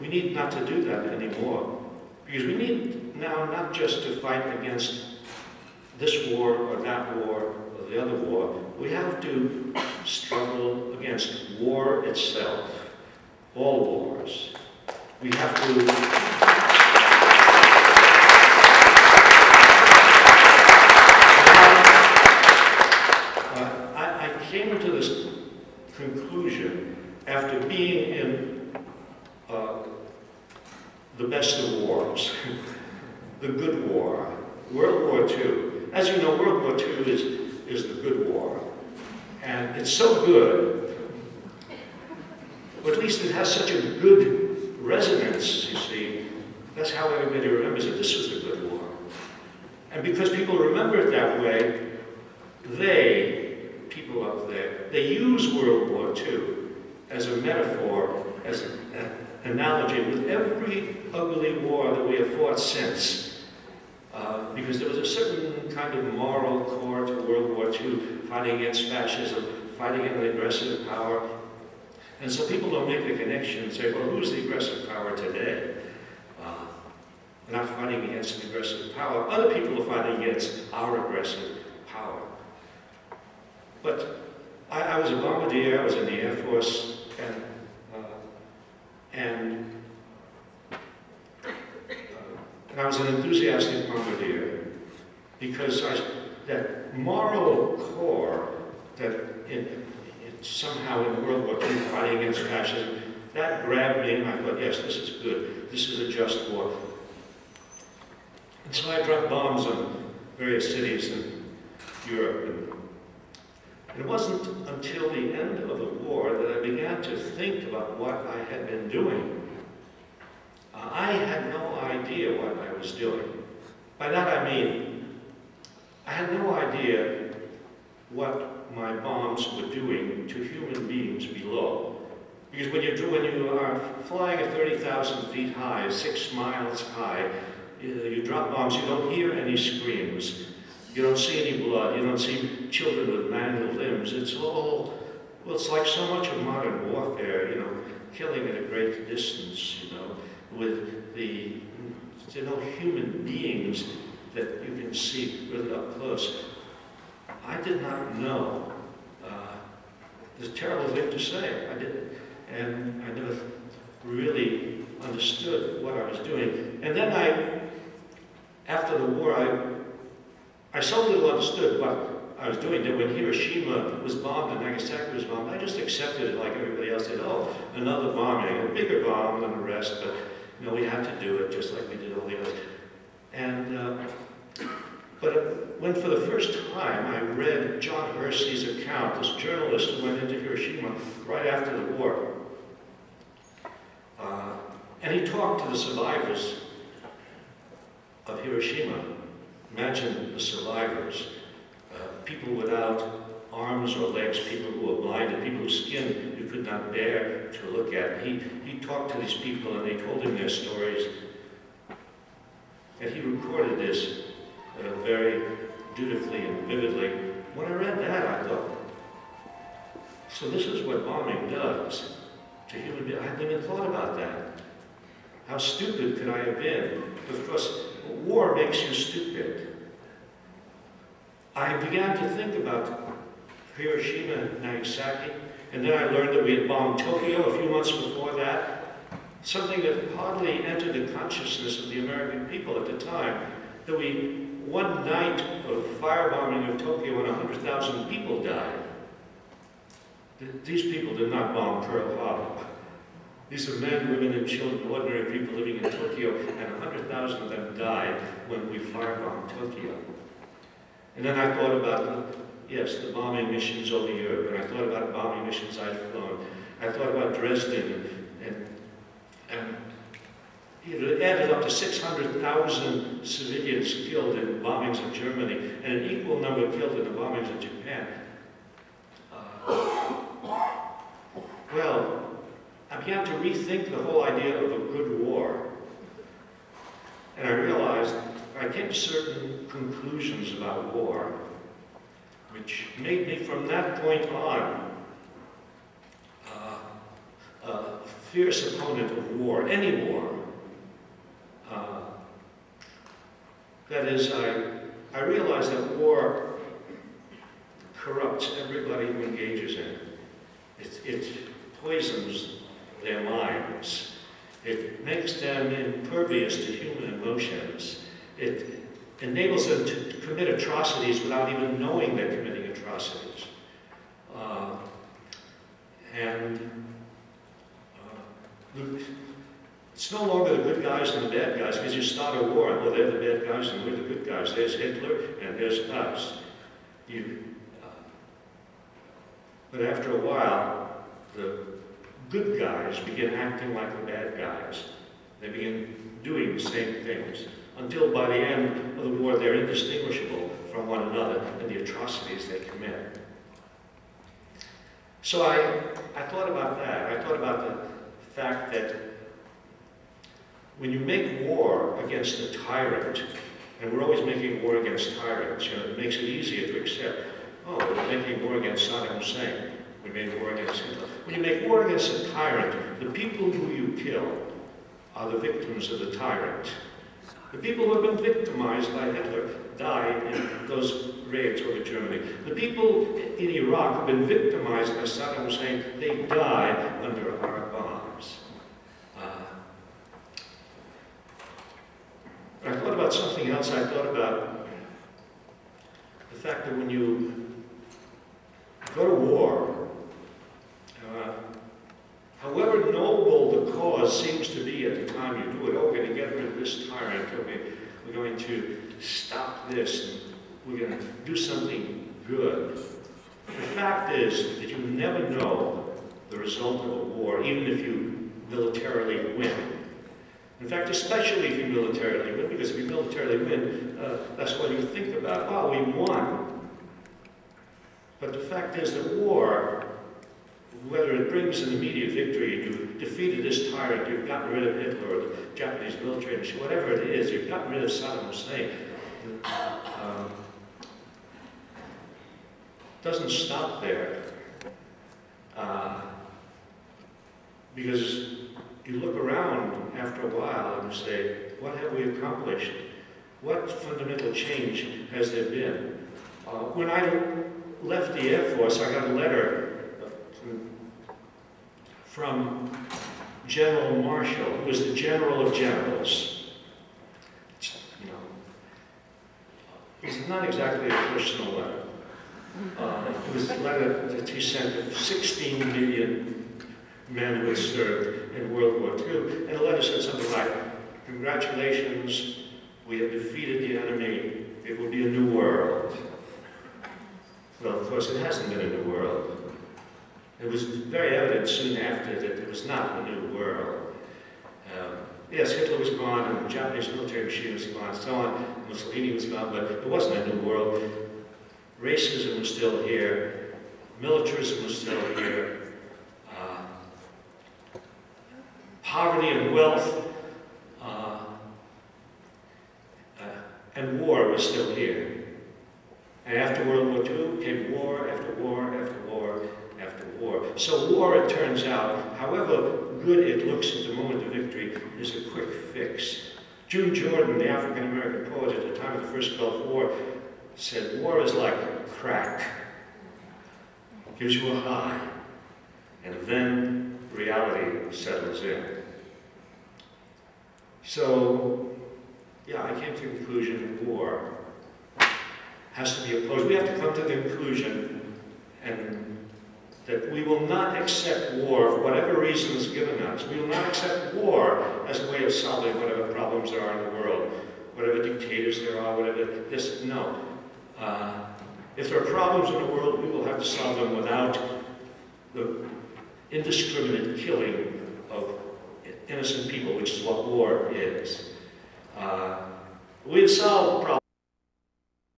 we need not to do that anymore. Because we need now not just to fight against this war or that war or the other war. We have to struggle against war itself, all wars. We have to... I came to this conclusion after being in the best of wars, the good war, World War II. As you know, World War II is the good war. And it's so good, or at least it has such a good resonance, you see. That's how everybody remembers it. This was the good war. And because people remember it that way, people up there, they use World War II as a metaphor, as an analogy with every ugly war that we have fought since. Because there was a certain kind of moral core to World War II, fighting against fascism, fighting an aggressive power. And so people don't make the connection and say, well, who's the aggressive power today? We're not fighting against an aggressive power. Other people are fighting against our aggressive power. But I was a bombardier, I was in the Air Force, and I was an enthusiastic bombardier because that moral core that somehow in World War II fighting against fascism, that grabbed me and I thought, yes, this is good. This is a just war. And so I dropped bombs on various cities in Europe. And it wasn't until the end of the war that I began to think about what I had been doing. I had no idea what I was doing. By that I mean, I had no idea what my bombs were doing to human beings below. Because when you are flying at 30,000 feet high, 6 miles high, you drop bombs, you don't hear any screams. You don't see any blood. You don't see children with mangled limbs. It's all, well, it's like so much of modern warfare, you know, killing at a great distance, you know, with there are no human beings that you can see really up close. I did not know. It's a terrible thing to say. I didn't, and I never really understood what I was doing. And then after the war, I so little understood what I was doing that when Hiroshima was bombed and Nagasaki was bombed, I just accepted it like everybody else did. Oh, another bombing, a bigger bomb than the rest, but you know, we had to do it just like we did all the others. And but when for the first time I read John Hersey's account, this journalist who went into Hiroshima right after the war, and he talked to the survivors of Hiroshima. Imagine the survivors, people without arms or legs, people who were blinded, people whose skin you could not bear to look at. He talked to these people and they told him their stories. And he recorded this very dutifully and vividly. When I read that, I thought, so this is what bombing does to human beings. I hadn't even thought about that. How stupid could I have been? Of course, war makes you stupid. I began to think about Hiroshima and Nagasaki, and then I learned that we had bombed Tokyo a few months before that, something that hardly entered the consciousness of the American people at the time, that one night of firebombing of Tokyo and 100,000 people died. These people did not bomb Pearl Harbor. These are men, women, and children, ordinary people living in Tokyo, and 100,000 of them died when we firebombed Tokyo. And then I thought about, yes, the bombing missions over Europe, and I thought about bombing missions I'd flown. I thought about Dresden, and it added up to 600,000 civilians killed in bombings of Germany, and an equal number killed in the bombings of Japan. Well, I began to rethink the whole idea of a good war. And I realized, I came to certain conclusions about war, which made me from that point on fierce opponent of war, any war. That is, I realize that war corrupts everybody who engages in it. It poisons their minds. It makes them impervious to human emotions. It enables them to commit atrocities without even knowing they're committing atrocities. It's no longer the good guys and the bad guys, because you start a war, and well, they're the bad guys and we're the good guys. There's Hitler and there's us. But after a while, the good guys begin acting like the bad guys. They begin doing the same things, until by the end of the war, they're indistinguishable from one another in the atrocities they commit. So I thought about that. I thought about the fact that when you make war against a tyrant, and we're always making war against tyrants, it makes it easier to accept, oh, we're making war against Saddam Hussein, we made war against Hitler. When you make war against a tyrant, the people who you kill are the victims of the tyrant. The people who have been victimized by Hitler die in those raids over Germany. The people in Iraq who have been victimized by Saddam Hussein, they die under our bombs. I thought about something else. I thought about the fact that when you go to war, however noble the cause seems to be at the time you do it, oh, we're going to get rid of this tyrant, we're going to stop this, and we're going to do something good. The fact is that you never know the result of a war, even if you militarily win. In fact, especially if you militarily win, because if you militarily win, that's what you think about. Oh, we won. But the fact is that war, whether it brings an immediate victory, and you defeated this tyrant, you've gotten rid of Hitler or the Japanese military, whatever it is, you've gotten rid of Saddam Hussein, doesn't stop there. Because you look around after a while and you say, what have we accomplished? What fundamental change has there been? When I left the Air Force, I got a letter from General Marshall, who was the general of generals. It was not exactly a personal letter. It was a letter that he sent to 16 million men who had served in World War II. And the letter said something like, congratulations, we have defeated the enemy. It will be a new world. Well, of course, it hasn't been a new world. It was very evident soon after that it was not a new world. Yes, Hitler was gone, and the Japanese military machine was gone, and so on. Mussolini was gone, but it wasn't a new world. Racism was still here. Militarism was still here. Poverty and wealth and war was still here. And after World War II came war after war after war after war. So war, it turns out, however good it looks at the moment of victory, is a quick fix. June Jordan, the African-American poet at the time of the First Gulf War, said, war is like crack. It gives you a high, and then reality settles in. So, yeah, I came to the conclusion that war has to be opposed. We have to come to the conclusion that we will not accept war for whatever reasons given us. We will not accept war as a way of solving whatever problems there are in the world, whatever dictators there are, whatever this. No. If there are problems in the world, we will have to solve them without the indiscriminate killing of innocent people, which is what war is. We've solved problems.